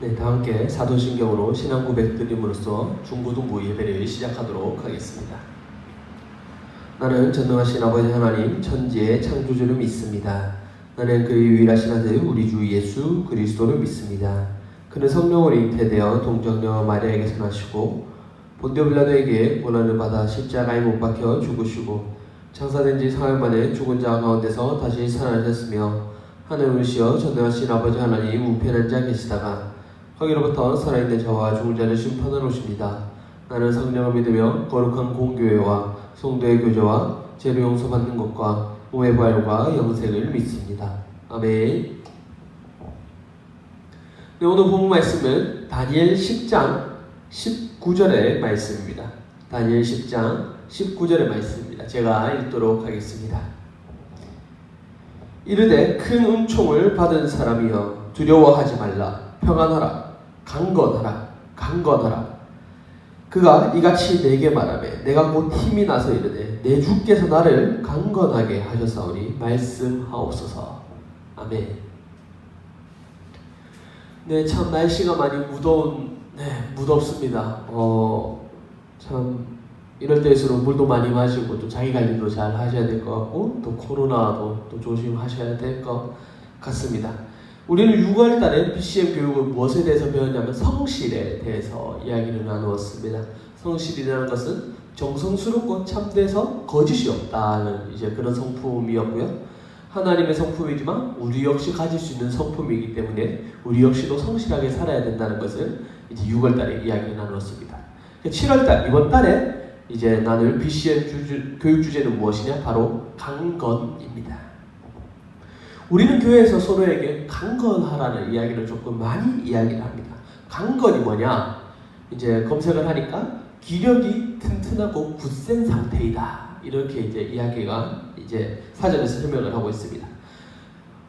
네, 다 함께 사도신경으로 신앙 고백 드림으로써 중고등부 예배를 시작하도록 하겠습니다. 나는 전능하신 아버지 하나님 천지의 창조주를 믿습니다. 나는 그의 유일하신 아들 우리 주 예수 그리스도를 믿습니다. 그는 성령으로 잉태되어 동정녀 마리아에게서 나시고 본디오 빌라도에게 고난을 받아 십자가에 못 박혀 죽으시고 장사된 지 사흘 만에 죽은 자 가운데서 다시 살아나셨으며 하늘을 오르시어 전능하신 아버지 하나님 우편한 자 계시다가 거기로부터 살아있는 자와 죽은 자를 심판하러 오십니다. 나는 성령을 믿으며 거룩한 공교회와 성도의 교제와 죄를 용서받는 것과 몸의 부활과 영생을 믿습니다. 아멘. 네, 오늘 본문 말씀은 다니엘 10장 19절의 말씀입니다. 다니엘 10장 19절의 말씀입니다. 제가 읽도록 하겠습니다. 이르되 큰 은총을 받은 사람이여 두려워하지 말라. 평안하라. 강건하라. 그가 이같이 내게 말하매 내가 곧 힘이 나서 이르되 내 주께서 나를 강건하게 하셨사오니 말씀하옵소서. 아멘. 네, 참 날씨가 많이 무덥습니다. 참 이럴 때일수록 물도 많이 마시고 또 자기 관리도 잘 하셔야 될 것 같고 또 코로나도 또 조심하셔야 될 것 같습니다. 우리는 6월 달에 BCM 교육을 무엇에 대해서 배웠냐면 성실에 대해서 이야기를 나누었습니다. 성실이라는 것은 정성스럽고 참되서 거짓이 없다는 이제 그런 성품이었고요. 하나님의 성품이지만 우리 역시 가질 수 있는 성품이기 때문에 우리 역시도 성실하게 살아야 된다는 것을 이제 6월 달에 이야기를 나누었습니다. 7월 달, 이번 달에 이제 나눌 BCM 교육 주제는 무엇이냐? 바로 강건입니다. 우리는 교회에서 서로에게 강건하라는 이야기를 조금 많이 이야기를 합니다. 강건이 뭐냐? 이제 검색을 하니까 기력이 튼튼하고 굳센 상태이다. 이렇게 이제 이야기가 이제 사전에서 설명을 하고 있습니다.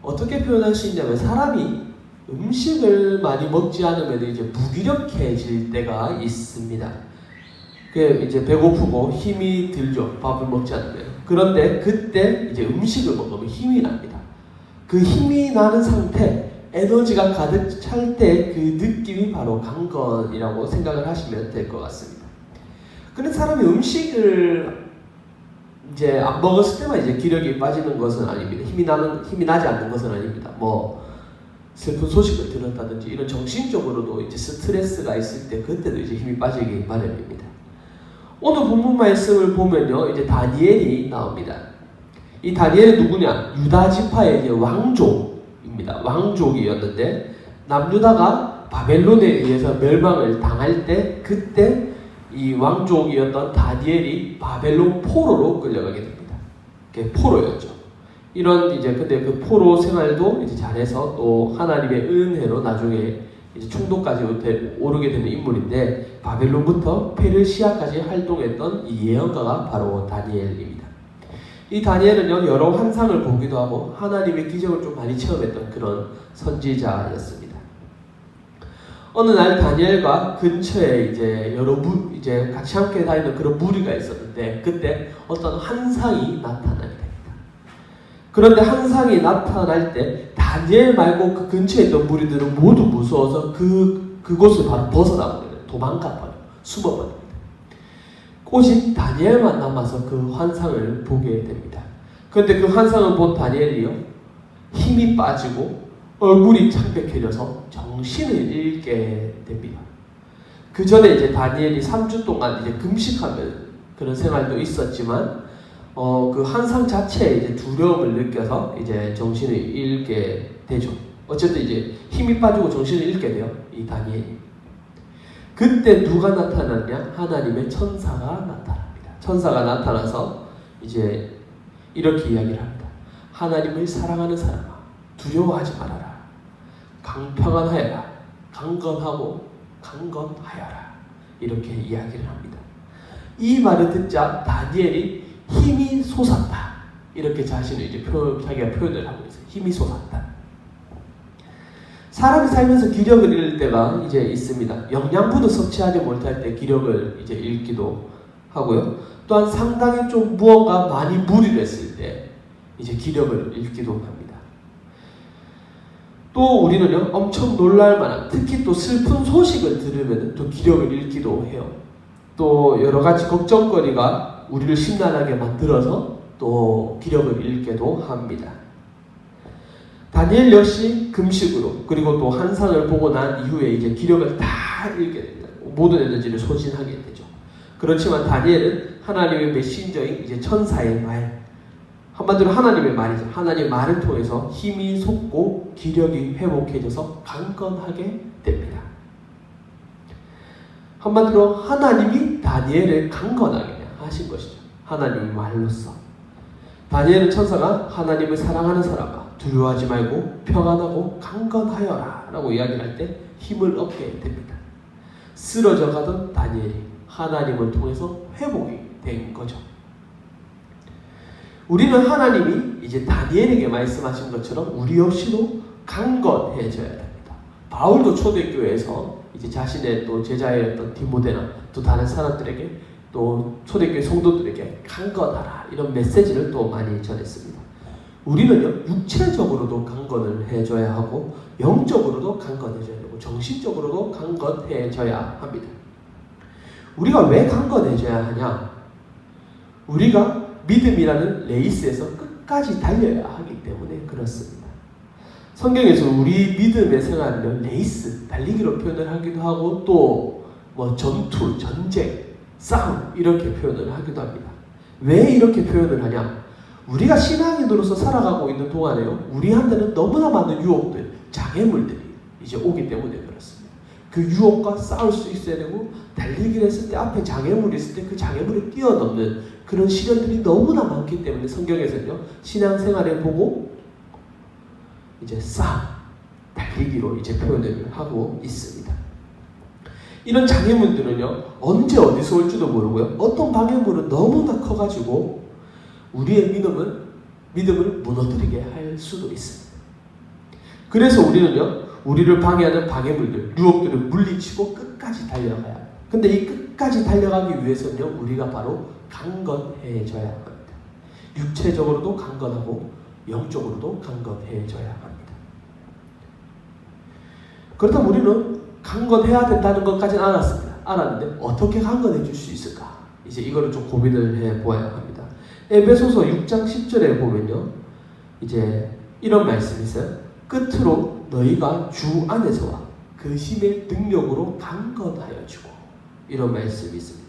어떻게 표현할 수 있냐면 사람이 음식을 많이 먹지 않으면 이제 무기력해질 때가 있습니다. 그 이제 배고프고 힘이 들죠. 밥을 먹지 않으면. 그런데 그때 이제 음식을 먹으면 힘이 납니다. 그 힘이 나는 상태, 에너지가 가득 찰 때 그 느낌이 바로 강건이라고 생각을 하시면 될 것 같습니다. 근데 사람이 음식을 이제 안 먹었을 때만 이제 기력이 빠지는 것은 아닙니다. 힘이 나지 않는 것은 아닙니다. 뭐 슬픈 소식을 들었다든지 이런 정신적으로도 이제 스트레스가 있을 때 그때도 이제 힘이 빠지기 마련입니다. 오늘 본문 말씀을 보면요, 이제 다니엘이 나옵니다. 이 다니엘은 누구냐? 유다 지파의 이제 왕족입니다. 왕족이었는데 남유다가 바벨론에 의해서 멸망을 당할 때 그때 이 왕족이었던 다니엘이 바벨론 포로로 끌려가게 됩니다. 그게 포로였죠. 이런 이제 근데 그 포로 생활도 이제 잘해서 또 하나님의 은혜로 나중에 이제 총독까지 오르게 되는 인물인데 바벨론부터 페르시아까지 활동했던 이 예언가가 바로 다니엘입니다. 이 다니엘은요, 여러 환상을 보기도 하고 하나님의 기적을 좀 많이 체험했던 그런 선지자였습니다. 어느 날 다니엘과 근처에 이제 이제 같이 함께 다니는 그런 무리가 있었는데 그때 어떤 환상이 나타나게 됩니다. 그런데 환상이 나타날 때 다니엘 말고 그 근처에 있던 무리들은 모두 무서워서 그곳을 바로 벗어나버려요. 도망가버려요. 숨어버려요. 오직 다니엘만 남아서 그 환상을 보게 됩니다. 그런데 그 환상을 본 다니엘이요, 힘이 빠지고 얼굴이 창백해져서 정신을 잃게 됩니다. 그 전에 이제 다니엘이 3주 동안 이제 금식하는 그런 생활도 있었지만 그 환상 자체에 이제 두려움을 느껴서 이제 정신을 잃게 되죠. 어쨌든 이제 힘이 빠지고 정신을 잃게 돼요, 이 다니엘이. 그때 누가 나타났냐? 하나님의 천사가 나타납니다. 천사가 나타나서 이제 이렇게 이야기를 합니다. 하나님을 사랑하는 사람아, 두려워하지 말아라. 평안하여라. 강건하고 강건하여라. 이렇게 이야기를 합니다. 이 말을 듣자 다니엘이 힘이 솟았다. 이렇게 자신을 이제 자기가 표현을 하고 있어요. 힘이 솟았다. 사람이 살면서 기력을 잃을 때가 이제 있습니다. 영양분을 섭취하지 못할 때 기력을 이제 잃기도 하고요. 또한 상당히 좀 무언가 많이 무리를 했을 때 이제 기력을 잃기도 합니다. 또 우리는요, 엄청 놀랄 만한, 특히 또 슬픈 소식을 들으면 또 기력을 잃기도 해요. 또 여러 가지 걱정거리가 우리를 심란하게 만들어서 또 기력을 잃게도 합니다. 다니엘 역시 금식으로, 그리고 또 환상을 보고 난 이후에 이제 기력을 다 잃게 됩니다. 모든 에너지를 소진하게 되죠. 그렇지만 다니엘은 하나님의 메신저인 이제 천사의 말, 한마디로 하나님의 말이죠. 하나님의 말을 통해서 힘이 솟고 기력이 회복해져서 강건하게 됩니다. 한마디로 하나님이 다니엘을 강건하게 하신 것이죠. 하나님의 말로써. 다니엘은 천사가 하나님을 사랑하는 사람아 두려워하지 말고 평안하고 강건하여라 라고 이야기를 할 때 힘을 얻게 됩니다. 쓰러져 가던 다니엘이 하나님을 통해서 회복이 된 거죠. 우리는 하나님이 이제 다니엘에게 말씀하신 것처럼 우리 역시도 강건해져야 됩니다. 바울도 초대교회에서 이제 자신의 또 제자였던 디모데나 또 다른 사람들에게 또 초대교회 성도들에게 강건하라 이런 메시지를 또 많이 전했습니다. 우리는요, 육체적으로도 강건을 해줘야 하고 영적으로도 강건해져야 되고 정신적으로도 강건해져야 합니다. 우리가 왜 강건해져야 하냐? 우리가 믿음이라는 레이스에서 끝까지 달려야 하기 때문에 그렇습니다. 성경에서 우리 믿음의 생활을 레이스, 달리기로 표현을 하기도 하고 또 뭐 전투, 전쟁, 싸움 이렇게 표현을 하기도 합니다. 왜 이렇게 표현을 하냐? 우리가 신앙인으로서 살아가고 있는 동안에요, 우리한테는 너무나 많은 유혹들, 장애물들이 이제 오기 때문에 그렇습니다. 그 유혹과 싸울 수 있어야 되고 달리기를 했을 때 앞에 장애물이 있을 때 그 장애물을 뛰어넘는 그런 시련들이 너무나 많기 때문에 성경에서는요, 신앙생활에 보고 이제 싸움, 달리기로 이제 표현을 하고 있습니다. 이런 장애물들은요, 언제 어디서 올지도 모르고요, 어떤 방해물은 너무나 커가지고 우리의 믿음을 무너뜨리게 할 수도 있습니다. 그래서 우리는요, 우리를 방해하는 방해물들, 유혹들을 물리치고 끝까지 달려가야 합니다. 근데 이 끝까지 달려가기 위해서는요, 우리가 바로 강건해져야 합니다. 육체적으로도 강건하고 영적으로도 강건해져야 합니다. 그렇다면 우리는 강건해야 된다는 것까지는 알았는데 어떻게 강건해질 수 있을까? 이제 이거를 좀 고민을 해보아야 합니다. 에베소서 6장 10절에 보면요, 이제 이런 말씀이 있어요. 끝으로 너희가 주 안에서와 그 힘의 능력으로 강건하여지고, 이런 말씀이 있습니다.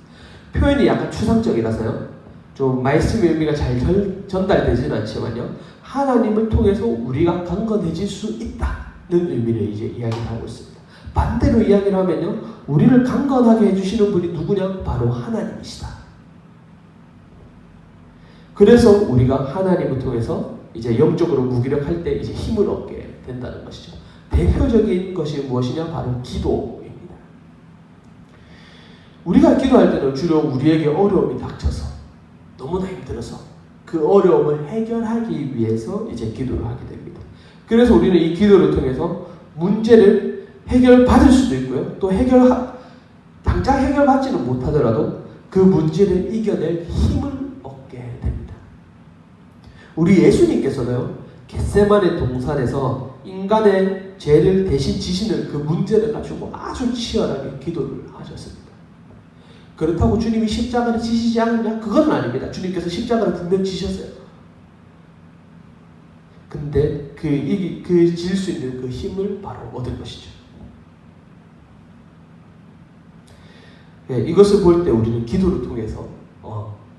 표현이 약간 추상적이라서요, 좀 말씀의 의미가 잘 전달되지는 않지만요, 하나님을 통해서 우리가 강건해질 수 있다는 의미를 이제 이야기를 하고 있습니다. 반대로 이야기를 하면요, 우리를 강건하게 해주시는 분이 누구냐? 바로 하나님이시다. 그래서 우리가 하나님을 통해서 이제 영적으로 무기력할 때 이제 힘을 얻게 된다는 것이죠. 대표적인 것이 무엇이냐? 바로 기도입니다. 우리가 기도할 때는 주로 우리에게 어려움이 닥쳐서 너무나 힘들어서 그 어려움을 해결하기 위해서 이제 기도를 하게 됩니다. 그래서 우리는 이 기도를 통해서 문제를 해결받을 수도 있고요, 또 당장 해결받지는 못하더라도 그 문제를 이겨낼 힘을 얻게 됩니다. 우리 예수님께서는요, 겟세마네 동산에서 인간의 죄를 대신 지시는 그 문제를 가지고 아주 치열하게 기도를 하셨습니다. 그렇다고 주님이 십자가를 지시지 않느냐? 그건 아닙니다. 주님께서 십자가를 분명 지셨어요. 근데 그 질 수 있는 그 힘을 바로 얻은 것이죠. 네, 이것을 볼 때 우리는 기도를 통해서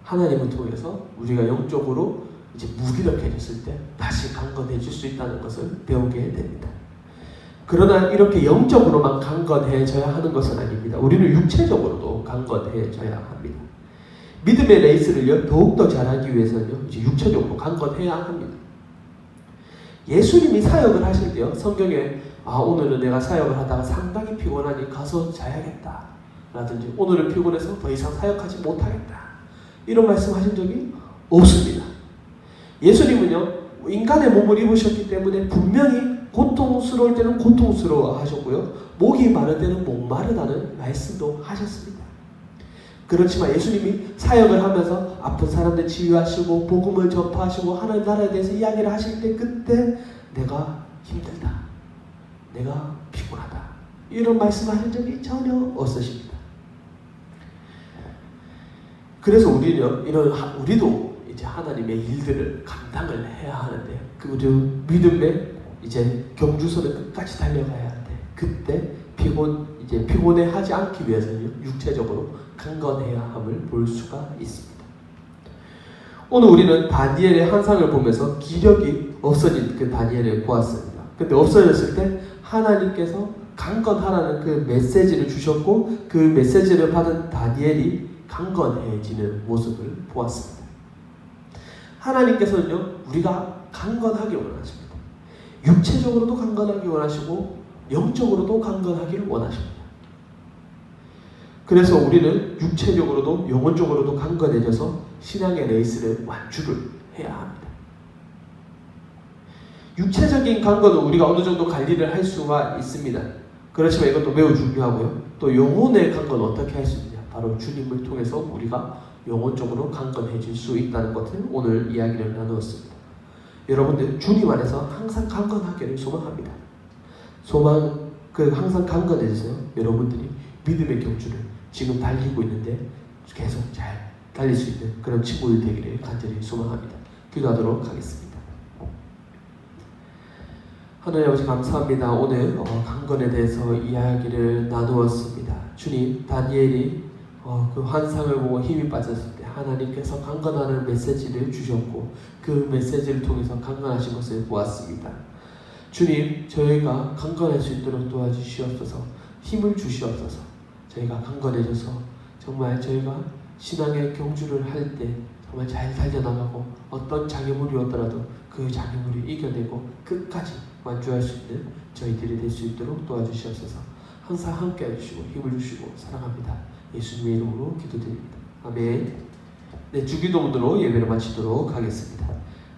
하나님을 통해서 우리가 영적으로 이제 무기력해졌을 때 다시 강건해질 수 있다는 것을 배우게 됩니다. 그러나 이렇게 영적으로만 강건해져야 하는 것은 아닙니다. 우리는 육체적으로도 강건해져야 합니다. 믿음의 레이스를 더욱더 잘하기 위해서는 이제 육체적으로 강건해야 합니다. 예수님이 사역을 하실 때요, 성경에 오늘은 내가 사역을 하다가 상당히 피곤하니 가서 자야겠다 라든지 오늘은 피곤해서 더 이상 사역하지 못하겠다 이런 말씀하신 적이 없습니다. 예수님은요, 인간의 몸을 입으셨기 때문에 분명히 고통스러울 때는 고통스러워 하셨고요, 목이 마를 때는 목마르다는 말씀도 하셨습니다. 그렇지만 예수님이 사역을 하면서 아픈 사람들 치유하시고 복음을 전파하시고 하나님 나라에 대해서 이야기를 하실 때 그때 내가 힘들다, 내가 피곤하다. 이런 말씀하신 적이 전혀 없으십니다. 그래서 우리도 이제 하나님의 일들을 감당을 해야 하는데, 우리 믿음의 이제 경주선을 끝까지 달려가야 하는데, 그때 피곤해하지 않기 위해서는 육체적으로 강건해야 함을 볼 수가 있습니다. 오늘 우리는 다니엘의 환상을 보면서 기력이 없어진 그 다니엘을 보았습니다. 근데 없어졌을 때 하나님께서 강건하라는 그 메시지를 주셨고, 그 메시지를 받은 다니엘이 강건해지는 모습을 보았습니다. 하나님께서는요, 우리가 강건하길 원하십니다. 육체적으로도 강건하길 원하시고 영적으로도 강건하기를 원하십니다. 그래서 우리는 육체적으로도 영혼적으로도 강건해져서 신앙의 레이스를 완주를 해야 합니다. 육체적인 강건은 우리가 어느 정도 관리를 할 수가 있습니다. 그렇지만 이것도 매우 중요하고요. 또 영혼의 강건은 어떻게 할 수 있느냐? 바로 주님을 통해서 우리가 영혼적으로 강건해질 수 있다는 것을 오늘 이야기를 나누었습니다. 여러분들 주님 안에서 항상 강건하기를 소망합니다. 항상 강건해져서 여러분들이 믿음의 경주를 지금 달리고 있는데 계속 잘 달릴 수 있는 그런 친구들 되기를 간절히 소망합니다. 기도하도록 하겠습니다. 하나님 아버지 감사합니다. 오늘 강건에 대해서 이야기를 나누었습니다. 주님, 다니엘이 그 환상을 보고 힘이 빠졌을 때 하나님께서 강건하는 메시지를 주셨고, 그 메시지를 통해서 강건하신 것을 보았습니다. 주님, 저희가 강건할 수 있도록 도와주시옵소서. 힘을 주시옵소서. 저희가 강건해져서 정말 저희가 신앙의 경주를 할 때 정말 잘 달려나가고, 어떤 장애물이 오더라도 그 장애물을 이겨내고 끝까지 완주할 수 있는 저희들이 될 수 있도록 도와주시옵소서. 항상 함께 해주시고 힘을 주시고 사랑합니다. 예수님의 이름으로 기도드립니다. 아멘. 네, 주기도문으로 예배를 마치도록 하겠습니다.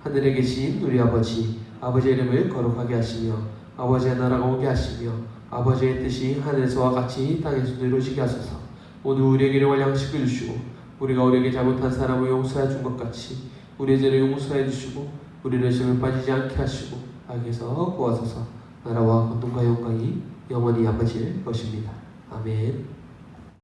하늘에 계신 우리 아버지의 이름을 거룩하게 하시며 아버지의 나라가 오게 하시며 아버지의 뜻이 하늘에서와 같이 땅에서도 이루어지게 하소서. 오늘 우리에게 일용할 양식을 주시고 우리가 우리에게 잘못한 사람을 용서해 준 것 같이 우리의 죄를 용서해 주시고 우리를 시험에 빠지지 않게 하시고 악에서 구하소서. 나라와 권능과 영광이 영원히 아버지일 것입니다. 아멘.